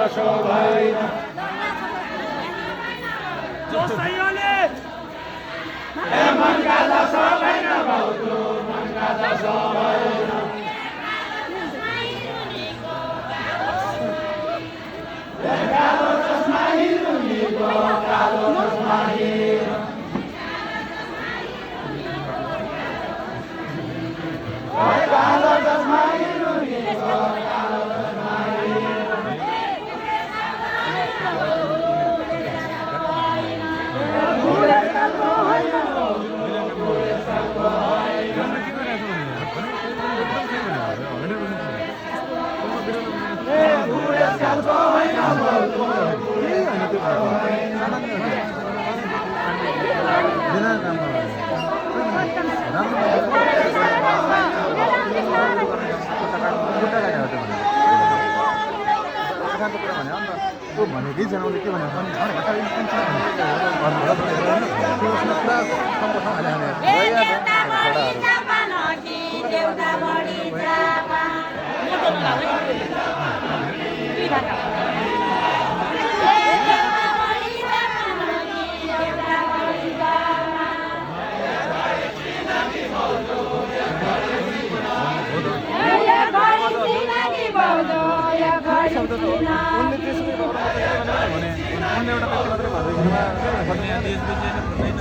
शोभैन मनका दशा भएन भाउजू मनका दशा भएन कालो चस्मा हिरुनीको कालो चस्मा हिरो कालो चस्मा हिरुनीको कालो चस्मा हिरो बुढेसकालको होइन बुढेसकालको होइन बुढेसकालको होइन भनेकै जनाउले के भने उनले एउटा व्यक्ति मात्रै भन्दै